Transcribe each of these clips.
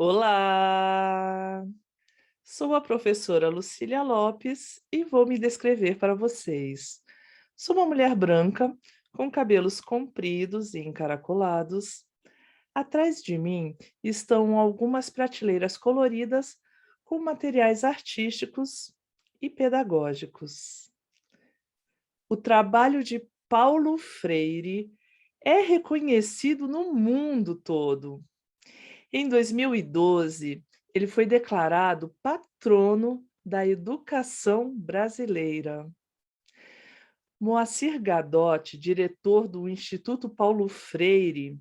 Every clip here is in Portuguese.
Olá! Sou a professora Lucília Lopes e vou me descrever para vocês. Sou uma mulher branca, com cabelos compridos e encaracolados. Atrás de mim estão algumas prateleiras coloridas com materiais artísticos e pedagógicos. O trabalho de Paulo Freire é reconhecido no mundo todo. Em 2012, ele foi declarado patrono da educação brasileira. Moacir Gadotti, diretor do Instituto Paulo Freire,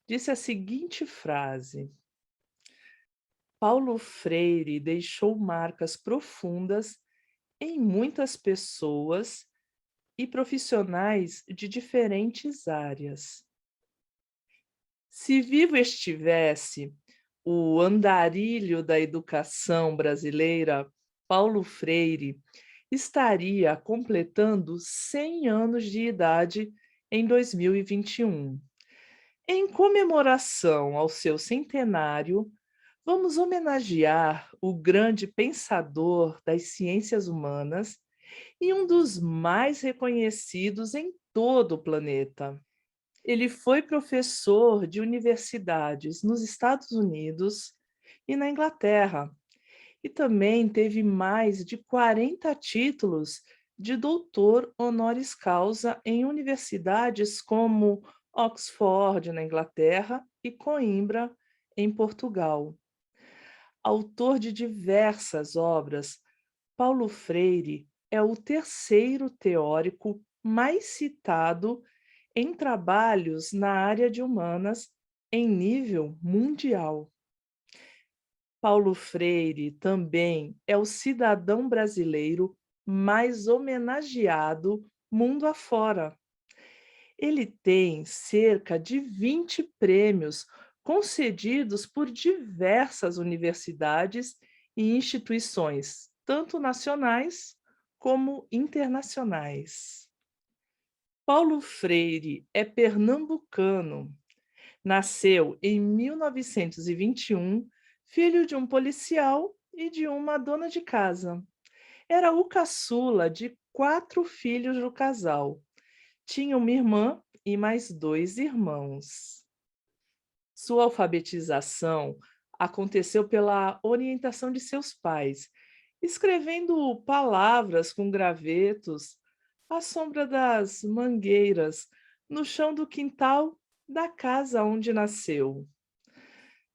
disse a seguinte frase: Paulo Freire deixou marcas profundas em muitas pessoas e profissionais de diferentes áreas. Se vivo estivesse, o andarilho da educação brasileira, Paulo Freire, estaria completando 100 anos de idade em 2021. Em comemoração ao seu centenário, vamos homenagear o grande pensador das ciências humanas e um dos mais reconhecidos em todo o planeta. Ele foi professor de universidades nos Estados Unidos e na Inglaterra, e também teve mais de 40 títulos de doutor honoris causa em universidades como Oxford, na Inglaterra, e Coimbra, em Portugal. Autor de diversas obras, Paulo Freire é o terceiro teórico mais citado em trabalhos na área de humanas em nível mundial. Paulo Freire também é o cidadão brasileiro mais homenageado mundo afora. Ele tem cerca de 20 prêmios concedidos por diversas universidades e instituições, tanto nacionais como internacionais. Paulo Freire é pernambucano. Nasceu em 1921, filho de um policial e de uma dona de casa. Era o caçula de 4 filhos do casal. Tinha uma irmã e mais 2 irmãos. Sua alfabetização aconteceu pela orientação de seus pais, escrevendo palavras com gravetos à sombra das mangueiras no chão do quintal da casa onde nasceu.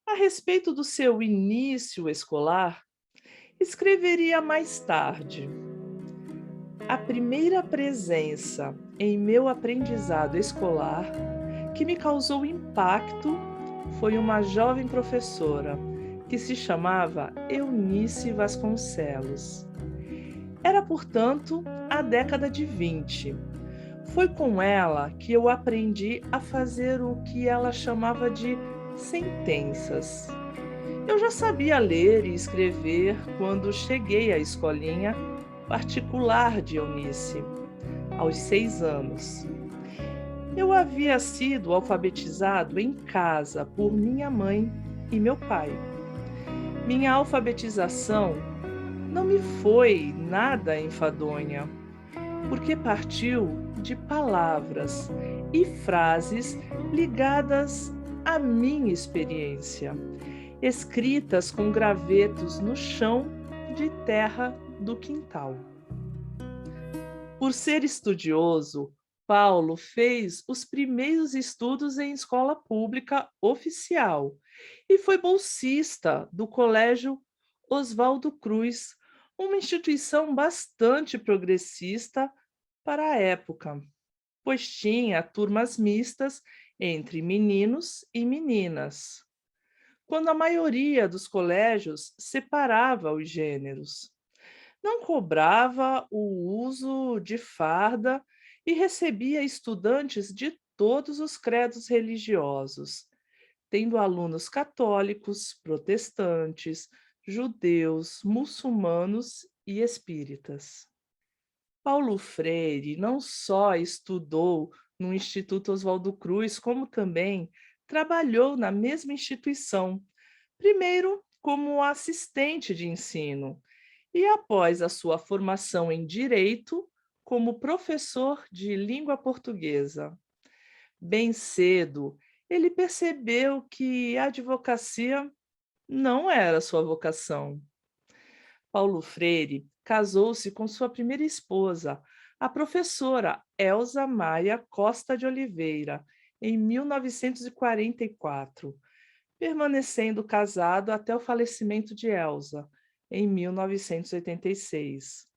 A respeito do seu início escolar, escreveria mais tarde: a primeira presença em meu aprendizado escolar que me causou impacto foi uma jovem professora que se chamava Eunice Vasconcelos. Era, portanto, a década de 20. Foi com ela que eu aprendi a fazer o que ela chamava de sentenças. Eu já sabia ler e escrever quando cheguei à escolinha particular de Eunice, aos 6 anos. Eu havia sido alfabetizado em casa por minha mãe e meu pai. Minha alfabetização não me foi nada enfadonha, porque partiu de palavras e frases ligadas à minha experiência, escritas com gravetos no chão de terra do quintal. Por ser estudioso, Paulo fez os primeiros estudos em escola pública oficial e foi bolsista do Colégio Oswaldo Cruz, uma instituição bastante progressista para a época, pois tinha turmas mistas entre meninos e meninas, quando a maioria dos colégios separava os gêneros. Não cobrava o uso de farda e recebia estudantes de todos os credos religiosos, tendo alunos católicos, protestantes, judeus, muçulmanos e espíritas. Paulo Freire não só estudou no Instituto Oswaldo Cruz, como também trabalhou na mesma instituição, primeiro como assistente de ensino e, após a sua formação em direito, como professor de língua portuguesa. Bem cedo, ele percebeu que a advocacia não era sua vocação. Paulo Freire casou-se com sua primeira esposa, a professora Elza Maia Costa de Oliveira, em 1944, permanecendo casado até o falecimento de Elza, em 1986.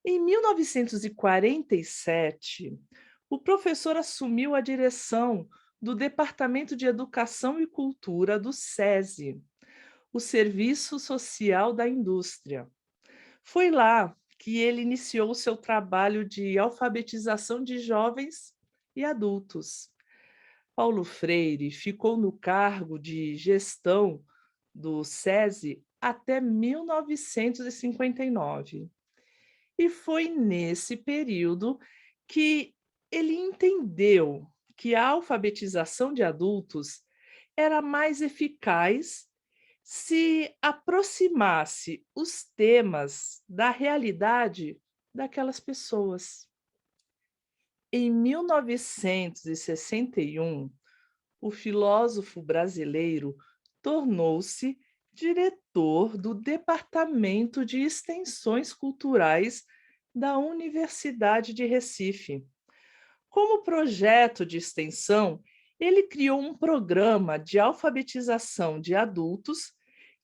Em 1947, o professor assumiu a direção do Departamento de Educação e Cultura do SESI, o Serviço Social da Indústria. Foi lá que ele iniciou seu trabalho de alfabetização de jovens e adultos. Paulo Freire ficou no cargo de gestão do SESI até 1959. E foi nesse período que ele entendeu que a alfabetização de adultos era mais eficaz se aproximasse os temas da realidade daquelas pessoas. Em 1961, o filósofo brasileiro tornou-se diretor do Departamento de Extensões Culturais da Universidade de Recife. Como projeto de extensão, ele criou um programa de alfabetização de adultos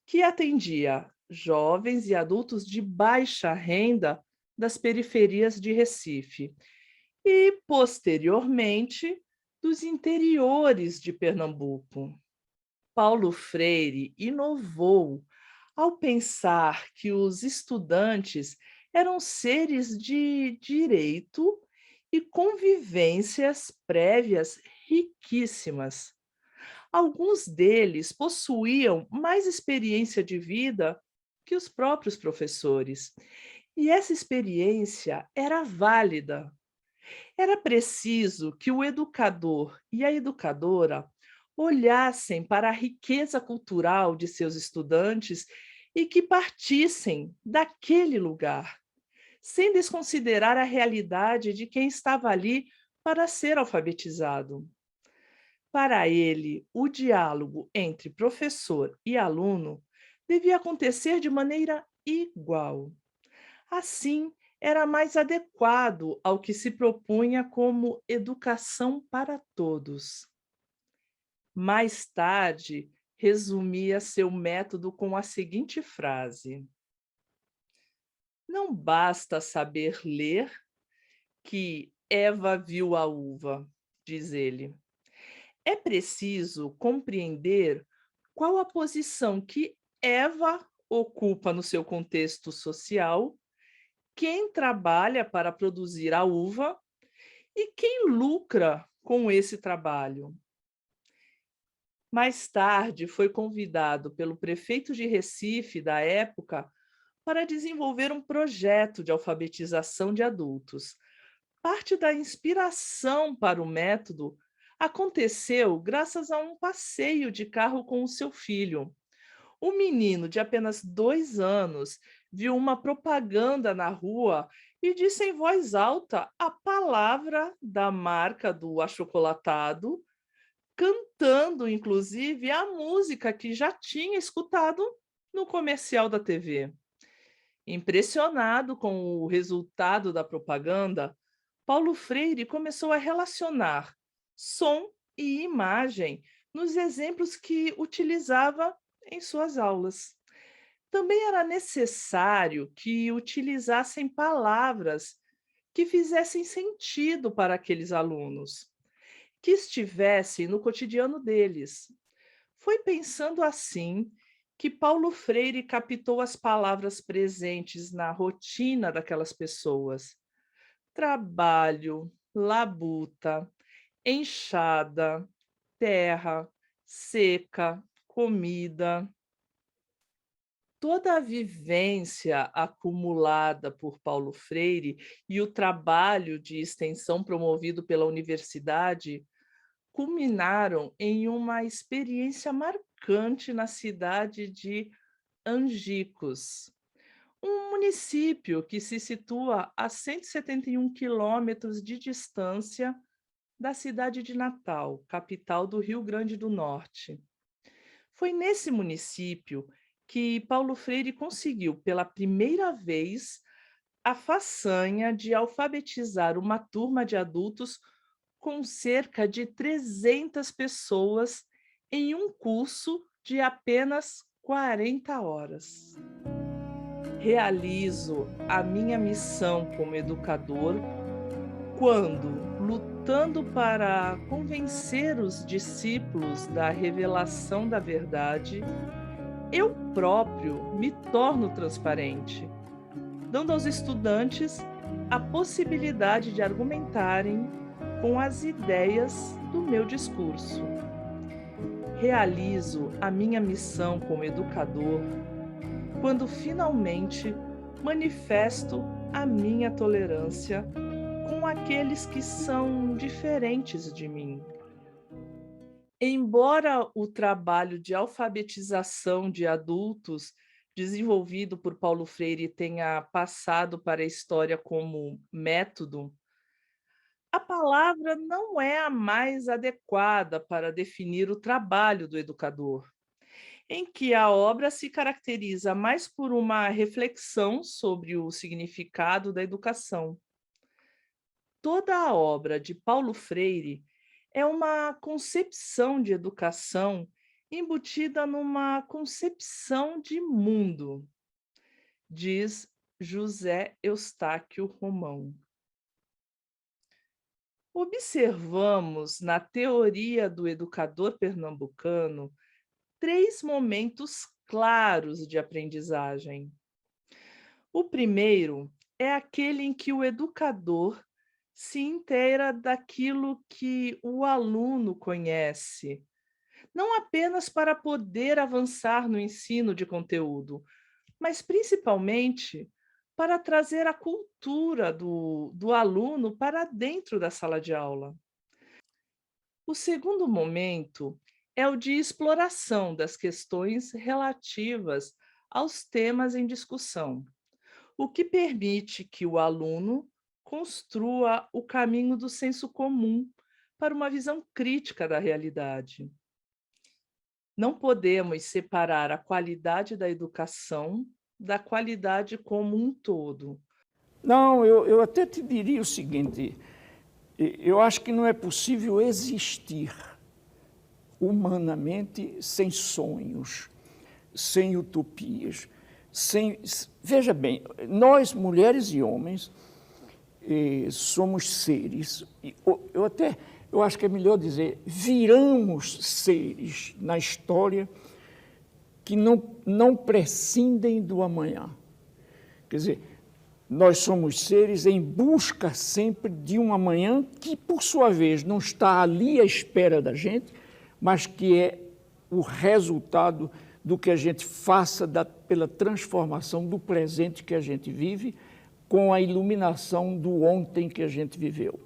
que atendia jovens e adultos de baixa renda das periferias de Recife e, posteriormente, dos interiores de Pernambuco. Paulo Freire inovou ao pensar que os estudantes eram seres de direito e convivências prévias riquíssimas. Alguns deles possuíam mais experiência de vida que os próprios professores, e essa experiência era válida. Era preciso que o educador e a educadora olhassem para a riqueza cultural de seus estudantes e que partissem daquele lugar, sem desconsiderar a realidade de quem estava ali para ser alfabetizado. Para ele, o diálogo entre professor e aluno devia acontecer de maneira igual. Assim, era mais adequado ao que se propunha como educação para todos. Mais tarde, resumia seu método com a seguinte frase: não basta saber ler que Eva viu a uva, diz ele. É preciso compreender qual a posição que Eva ocupa no seu contexto social, quem trabalha para produzir a uva e quem lucra com esse trabalho. Mais tarde, foi convidado pelo prefeito de Recife da época para desenvolver um projeto de alfabetização de adultos. Parte da inspiração para o método aconteceu graças a um passeio de carro com o seu filho. O menino, de apenas 2 anos, viu uma propaganda na rua e disse em voz alta a palavra da marca do achocolatado, cantando, inclusive, a música que já tinha escutado no comercial da TV. Impressionado com o resultado da propaganda, Paulo Freire começou a relacionar som e imagem nos exemplos que utilizava em suas aulas. Também era necessário que utilizassem palavras que fizessem sentido para aqueles alunos, que estivessem no cotidiano deles. Foi pensando assim que Paulo Freire captou as palavras presentes na rotina daquelas pessoas: trabalho, labuta, enxada, terra, seca, comida. Toda a vivência acumulada por Paulo Freire e o trabalho de extensão promovido pela universidade culminaram em uma experiência marcante marcante na cidade de Angicos, um município que se situa a 171 quilômetros de distância da cidade de Natal, capital do Rio Grande do Norte. Foi nesse município que Paulo Freire conseguiu, pela primeira vez, a façanha de alfabetizar uma turma de adultos com cerca de 300 pessoas em um curso de apenas 40 horas. Realizo a minha missão como educador quando, lutando para convencer os discípulos da revelação da verdade, eu próprio me torno transparente, dando aos estudantes a possibilidade de argumentarem com as ideias do meu discurso. Realizo a minha missão como educador quando finalmente manifesto a minha tolerância com aqueles que são diferentes de mim. Embora o trabalho de alfabetização de adultos desenvolvido por Paulo Freire tenha passado para a história como método, a palavra não é a mais adequada para definir o trabalho do educador, em que a obra se caracteriza mais por uma reflexão sobre o significado da educação. Toda a obra de Paulo Freire é uma concepção de educação embutida numa concepção de mundo, diz José Eustáquio Romão. Observamos na teoria do educador pernambucano 3 momentos claros de aprendizagem. O primeiro é aquele em que o educador se inteira daquilo que o aluno conhece, não apenas para poder avançar no ensino de conteúdo, mas principalmente para trazer a cultura do aluno para dentro da sala de aula. O segundo momento é o de exploração das questões relativas aos temas em discussão, o que permite que o aluno construa o caminho do senso comum para uma visão crítica da realidade. Não podemos separar a qualidade da educação da qualidade como um todo. Não, eu até te diria o seguinte, eu acho que não é possível existir humanamente sem sonhos, sem utopias, sem... Veja bem, nós, mulheres e homens, somos seres, eu acho que é melhor dizer, viramos seres na história que não prescindem do amanhã. Quer dizer, nós somos seres em busca sempre de um amanhã que, por sua vez, não está ali à espera da gente, mas que é o resultado do que a gente faça pela transformação do presente que a gente vive com a iluminação do ontem que a gente viveu.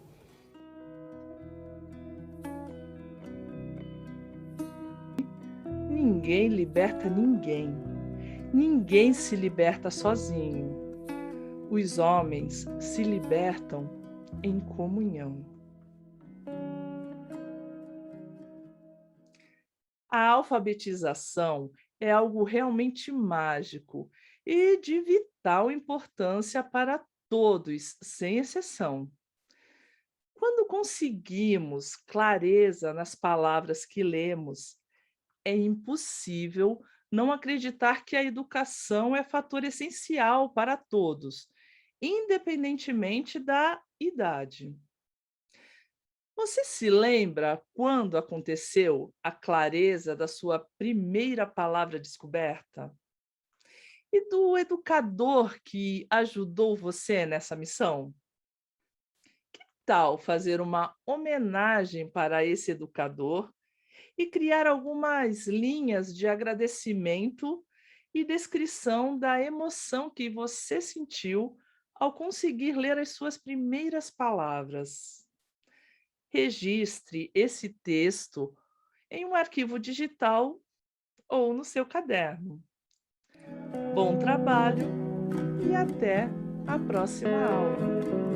Ninguém liberta ninguém. Ninguém se liberta sozinho. Os homens se libertam em comunhão. A alfabetização é algo realmente mágico e de vital importância para todos, sem exceção. Quando conseguimos clareza nas palavras que lemos, é impossível não acreditar que a educação é fator essencial para todos, independentemente da idade. Você se lembra quando aconteceu a clareza da sua primeira palavra descoberta? E do educador que ajudou você nessa missão? Tal fazer uma homenagem para esse educador e criar algumas linhas de agradecimento e descrição da emoção que você sentiu ao conseguir ler as suas primeiras palavras? Registre esse texto em um arquivo digital ou no seu caderno. Bom trabalho e até a próxima aula!